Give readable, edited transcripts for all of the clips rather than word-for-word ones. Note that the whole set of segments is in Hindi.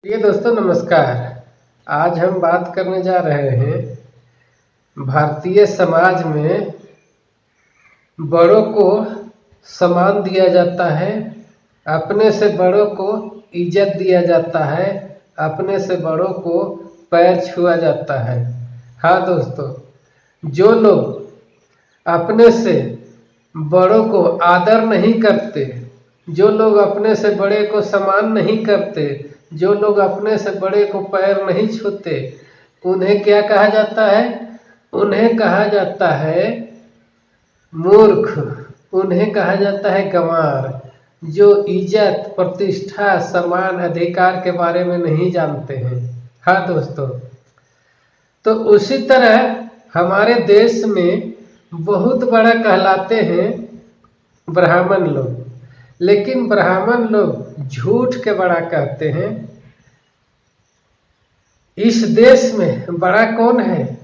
प्रिय दोस्तों नमस्कार। आज हम बात करने जा रहे हैं भारतीय समाज में बड़ों को सम्मान दिया जाता है, अपने से बड़ों को इज्जत दिया जाता है, अपने से बड़ों को पैर छुआ जाता है। हाँ दोस्तों, जो लोग अपने से बड़ों को आदर नहीं करते, जो लोग अपने से बड़े को सम्मान नहीं करते, जो लोग अपने से बड़े को पैर नहीं छूते, उन्हें क्या कहा जाता है? उन्हें कहा जाता है मूर्ख, उन्हें कहा जाता है गंवार, जो इज्जत, प्रतिष्ठा, सम्मान, अधिकार के बारे में नहीं जानते हैं। हाँ दोस्तों, तो उसी तरह हमारे देश में बहुत बड़ा कहलाते हैं ब्राह्मण लोग, लेकिन ब्राह्मण लोग झूठ के बड़ा कहते हैं। इस देश में बड़ा कौन है?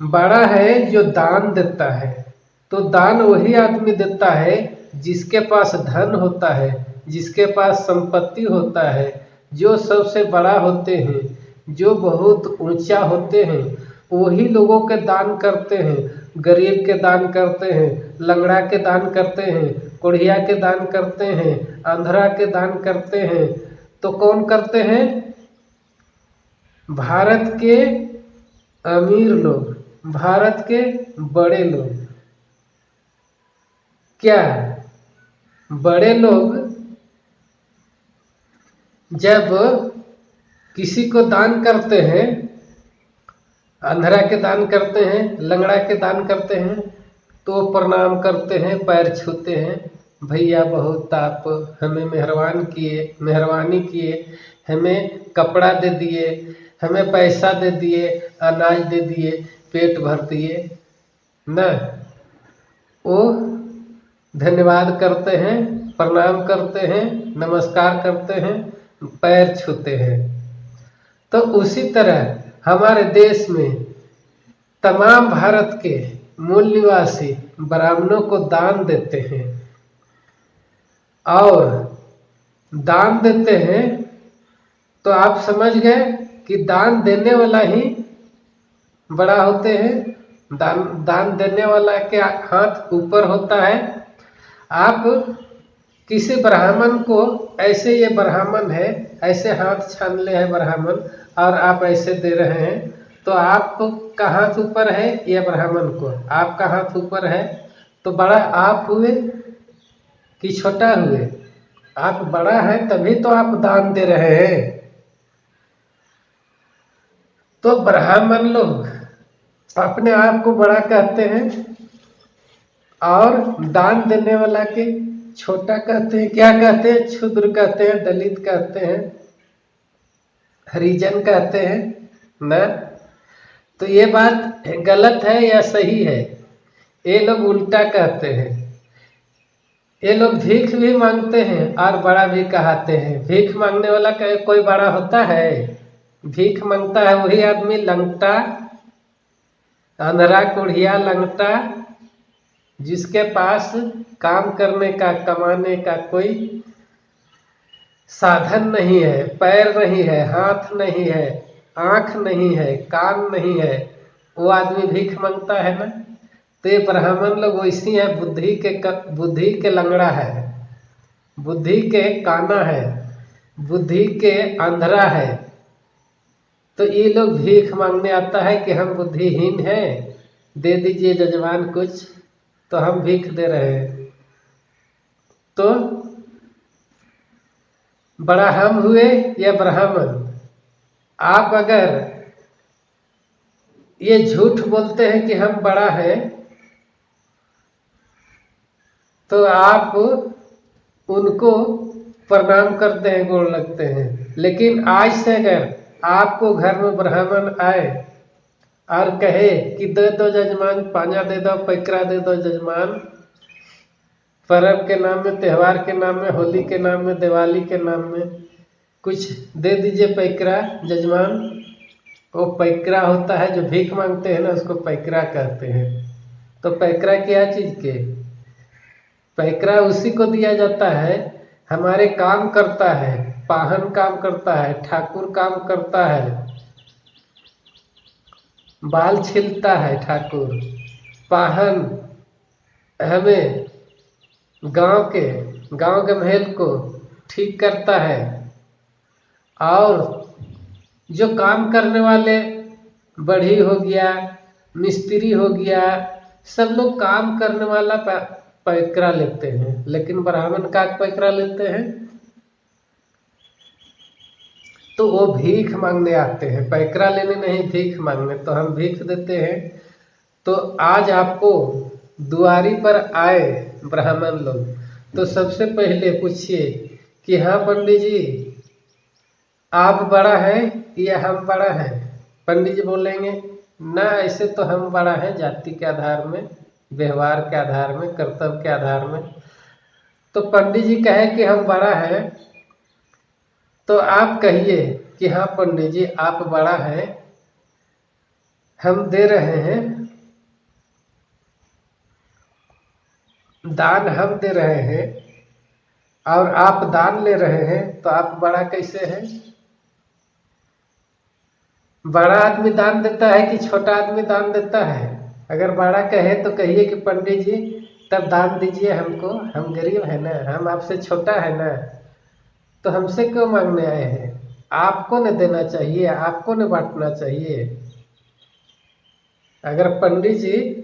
बड़ा है जो दान देता है। तो दान वही आदमी देता है जिसके पास धन होता है, जिसके पास संपत्ति होता है, जो सबसे बड़ा होते हैं, जो बहुत ऊंचा होते हैं, वही लोगों के दान करते हैं। गरीब के दान करते हैं, लंगड़ा के दान करते हैं, कोढ़िया के दान करते हैं, अंधरा के दान करते हैं। तो कौन करते हैं? भारत के अमीर लोग, भारत के बड़े लोग। क्या बड़े लोग जब किसी को दान करते हैं, अंधरा के दान करते हैं, लंगड़ा के दान करते हैं, तो प्रणाम करते हैं, पैर छूते हैं, भैया बहुत आप हमें मेहरबानी किए, हमें कपड़ा दे दिए, हमें पैसा दे दिए, अनाज दे दिए, पेट भर दिए न। वो धन्यवाद करते हैं, प्रणाम करते हैं, नमस्कार करते हैं, पैर छूते हैं। तो उसी तरह हमारे देश में तमाम भारत के मूल निवासी ब्राह्मणों को दान देते हैं, और दान देते हैं तो आप समझ गए कि दान देने वाला ही बड़ा होते हैं। दान देने वाला के हाथ ऊपर होता है। आप किसी ब्राह्मण को ऐसे, ये ब्राह्मण है, ऐसे हाथ छान ले है ब्राह्मण, और आप ऐसे दे रहे हैं, तो आप का हाथ ऊपर है या ब्राह्मण को? आपका हाथ ऊपर है, तो बड़ा आप हुए कि छोटा हुए? आप बड़ा है तभी तो आप दान दे रहे हैं। तो ब्राह्मण लोग अपने आप को बड़ा कहते हैं और दान देने वाला के छोटा कहते हैं। क्या कहते हैं? क्षुद्र कहते हैं, दलित कहते हैं, हरिजन कहते हैं न। तो ये बात गलत है या सही है? ये लोग उल्टा कहते हैं। ये लोग भीख भी मांगते हैं और बड़ा भी कहते हैं। भीख मांगने वाला कोई बड़ा होता है? भीख मांगता है वही आदमी लंगटा, अंधरा, कोढ़िया, लंगटा, जिसके पास काम करने का, कमाने का कोई साधन नहीं है, पैर नहीं है, हाथ नहीं है, आँख नहीं है, कान नहीं है, वो आदमी भीख मांगता है ना। तो ये ब्राह्मण लोग वैसी है, बुद्धि के लंगड़ा है, बुद्धि के काना है, बुद्धि के अंधरा है। तो ये लोग भीख मांगने आता है कि हम बुद्धिहीन हैं, दे दीजिए जजमान कुछ, तो हम भीख दे रहे हैं। तो बड़ा हम हुए या ब्राह्मण? आप अगर ये झूठ बोलते हैं कि हम बड़ा हैं, तो आप उनको प्रणाम करते हैं, गोड़ लगते हैं। लेकिन आज से अगर आपको घर में ब्राह्मण आए और कहे कि दे दो जजमान, पांजा दे दो, पैकरा दे दो जजमान, पर्व के नाम में, त्यौहार के नाम में, होली के नाम में, दिवाली के नाम में कुछ दे दीजिए पैकरा जजमान। वो पैकरा होता है, जो भीख मांगते हैं ना, उसको पैकरा कहते हैं। तो पैकरा क्या चीज़ के? पैकरा उसी को दिया जाता है, हमारे काम करता है, पाहन काम करता है, ठाकुर काम करता है, बाल छीलता है ठाकुर। पाहन हमें गांव के महल को ठीक करता है। और जो काम करने वाले बढ़ी हो गया, मिस्त्री हो गया, सब लोग काम करने वाला पैकरा लेते हैं, लेकिन ब्राह्मण का पैकरा लेते हैं तो वो भीख मांगने आते हैं, पैकरा लेने नहीं, भीख मांगने। तो हम भीख देते हैं। तो आज आपको दुआरी पर आए ब्राह्मण लोग, तो सबसे पहले पूछिए कि हाँ पंडित जी, आप बड़ा है या हम बड़ा है? पंडित जी बोलेंगे ना, ऐसे तो हम बड़ा है, जाति के आधार में, व्यवहार के आधार में, कर्तव्य के आधार में। तो पंडित जी कहे कि हम बड़ा है, तो आप कहिए कि हाँ पंडित जी आप बड़ा है, हम दे रहे हैं दान, हम दे रहे हैं और आप दान ले रहे हैं, तो आप बड़ा कैसे हैं? बड़ा आदमी दान देता है कि छोटा आदमी दान देता है? अगर बड़ा कहे तो कहिए कि पंडित जी तब दान दीजिए हमको, हम गरीब है ना, हम आपसे छोटा है ना, तो हमसे क्यों मांगने आए हैं? आपको न देना चाहिए, आपको न बांटना चाहिए। अगर पंडित जी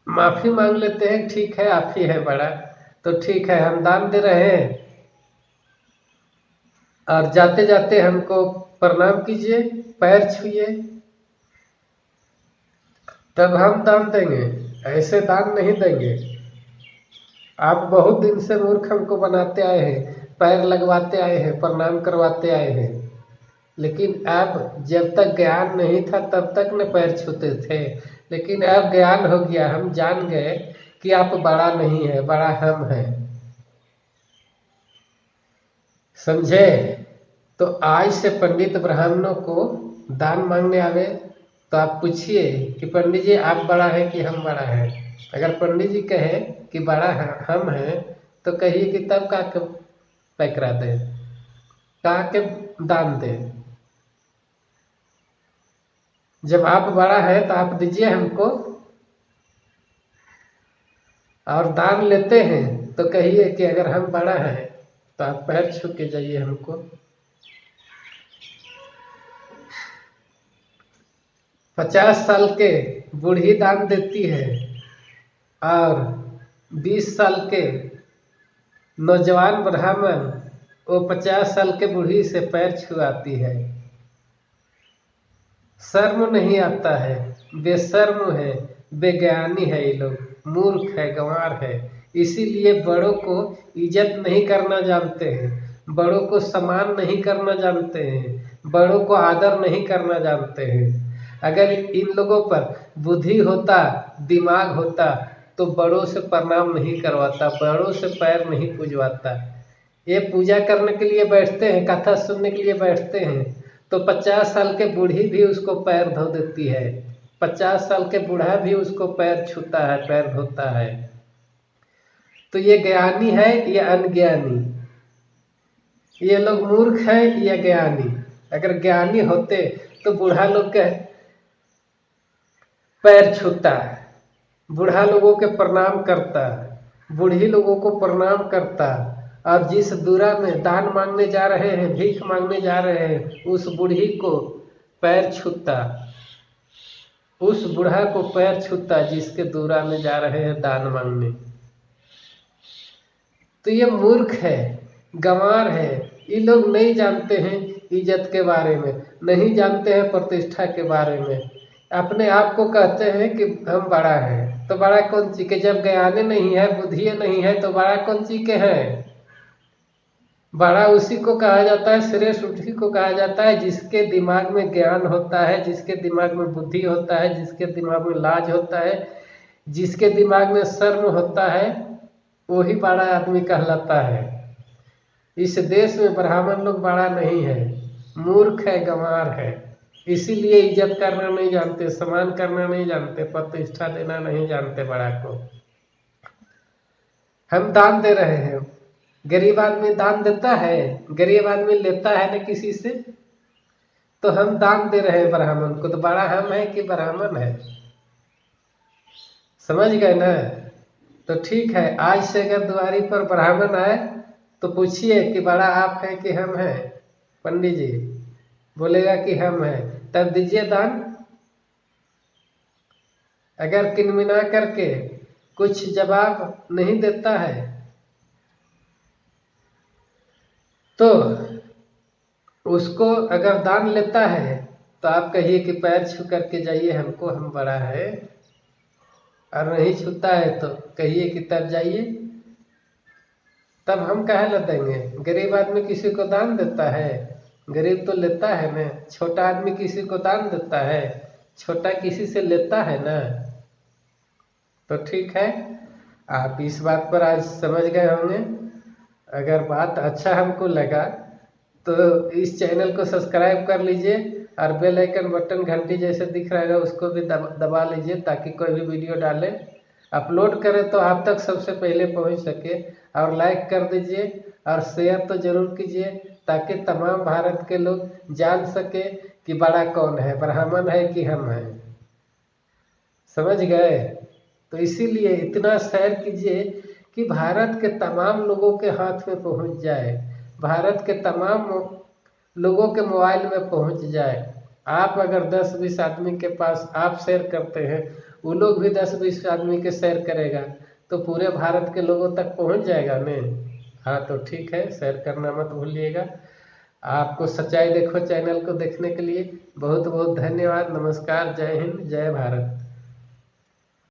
माफी मांग लेते हैं, ठीक है आप ही है बड़ा, तो ठीक है हम दान दे रहे हैं और जाते जाते हमको प्रणाम कीजिए, पैर छूइए, तब हम दान देंगे, ऐसे दान नहीं देंगे। आप बहुत दिन से मूर्ख हमको बनाते आए हैं, पैर लगवाते आए हैं, प्रणाम करवाते आए हैं, लेकिन अब जब तक ज्ञान नहीं था तब तक न पैर छूते थे, लेकिन अब ज्ञान हो गया, हम जान गए कि आप बड़ा नहीं है, बड़ा हम हैं। समझे? तो आज से पंडित ब्राह्मणों को दान मांगने आवे तो आप पूछिए कि पंडित जी आप बड़ा है कि हम बड़ा है? अगर पंडित जी कहे कि बड़ा है, हम हैं, तो कहिए कि तब का के पैकरा दे, का के दान दे। जब आप बड़ा है तो आप दीजिए हमको, और दान लेते हैं तो कहिए कि अगर हम बड़ा है तो आप पैर छू के जाइए हमको। 50 साल के बूढ़ी दान देती है और 20 साल के नौजवान ब्राह्मण वो 50 साल के बूढ़ी से पैर छुआती है। शर्म नहीं आता है, बेशर्म है, बेज्ञानी है, ये लोग मूर्ख है, गंवार है। इसीलिए बड़ों को इज्जत नहीं करना जानते हैं, बड़ों को सम्मान नहीं करना जानते हैं, बड़ों को आदर नहीं करना जानते हैं। अगर इन लोगों पर बुद्धि होता, दिमाग होता, तो बड़ों से प्रणाम नहीं करवाता, बड़ों से पैर नहीं पूजवाता। ये पूजा करने के लिए बैठते हैं, कथा सुनने के लिए बैठते हैं, तो 50 साल के बूढ़ी भी उसको पैर धो देती है, 50 साल के बूढ़ा भी उसको पैर छूता है, पैर धोता है। तो ये ज्ञानी है या अनज्ञानी? ये लोग मूर्ख है या ज्ञानी? अगर ज्ञानी होते तो बूढ़ा लोग के पैर छूता है, बूढ़ा लोगों के प्रणाम करता, बूढ़ी लोगों को प्रणाम करता, और जिस दूरा में दान मांगने जा रहे हैं, भीख मांगने जा रहे हैं, उस बूढ़ी को पैर छूता, उस बूढ़ा को पैर छूता जिसके दूरा में जा रहे हैं दान मांगने। तो ये मूर्ख है, गंवार है। ये लोग नहीं जानते हैं इज्जत के बारे में, नहीं जानते हैं प्रतिष्ठा के बारे में। अपने आप को कहते हैं कि हम बड़ा है, तो बड़ा कौन सी के? जब ज्ञान नहीं है, बुद्धि नहीं है, तो बड़ा कौन सी के हैं? बड़ा उसी को कहा जाता है, श्रेष्ठ उसी को कहा जाता है जिसके दिमाग में ज्ञान होता है, जिसके दिमाग में बुद्धि होता है, जिसके दिमाग में लाज होता है, जिसके दिमाग में शर्म होता है, वही बड़ा आदमी कहलाता है। इस देश में ब्राह्मण लोग बड़ा नहीं है, मूर्ख है, गंवार है। इसीलिए इज्जत करना नहीं जानते, सम्मान करना नहीं जानते, प्रतिष्ठा देना नहीं जानते बड़ा को। हम दान दे रहे हैं, गरीब आदमी दान देता है, गरीब आदमी लेता है ना किसी से, तो हम दान दे रहे हैं ब्राह्मण को, तो बड़ा हम है कि ब्राह्मण है? समझ गए ना? तो ठीक है, आज से अगर द्वारी पर ब्राह्मण आए तो पूछिए कि बड़ा आप हैं कि हम हैं? पंडित जी बोलेगा कि हम हैं, तब दीजिए दान। अगर किनमिना करके कुछ जवाब नहीं देता है तो उसको अगर दान लेता है तो आप कहिए कि पैर छू करके जाइए हमको, हम बड़ा है। और नहीं छूता है तो कहिए कि तब जाइए, तब हम काहे ला देंगे? गरीब आदमी किसी को दान देता है? गरीब तो लेता है ना। छोटा आदमी किसी को दान देता है? छोटा किसी से लेता है ना। तो ठीक है, आप इस बात पर आज समझ गए होंगे। अगर बात अच्छा हमको लगा तो इस चैनल को सब्सक्राइब कर लीजिए और बेल आइकन बटन घंटी जैसे दिख रहा है उसको भी दबा लीजिए, ताकि कोई भी वीडियो डाले अपलोड करें तो आप तक सबसे पहले पहुंच सके। और लाइक कर दीजिए और शेयर तो जरूर कीजिए, ताकि तमाम भारत के लोग जान सके कि बड़ा कौन है, ब्राह्मण है कि हम हैं। समझ गए? तो इसीलिए इतना शेयर कीजिए कि भारत के तमाम लोगों के हाथ में पहुंच जाए, भारत के तमाम लोगों के मोबाइल में पहुंच जाए। आप अगर 10-20 आदमी के पास आप शेयर करते हैं, वो लोग भी 10-20 आदमी के शेयर करेगा, तो पूरे भारत के लोगों तक पहुंच जाएगा न। हाँ तो ठीक है, शेयर करना मत भूलिएगा। आपको सच्चाई देखो चैनल को देखने के लिए बहुत बहुत धन्यवाद। नमस्कार, जय हिंद, जय भारत।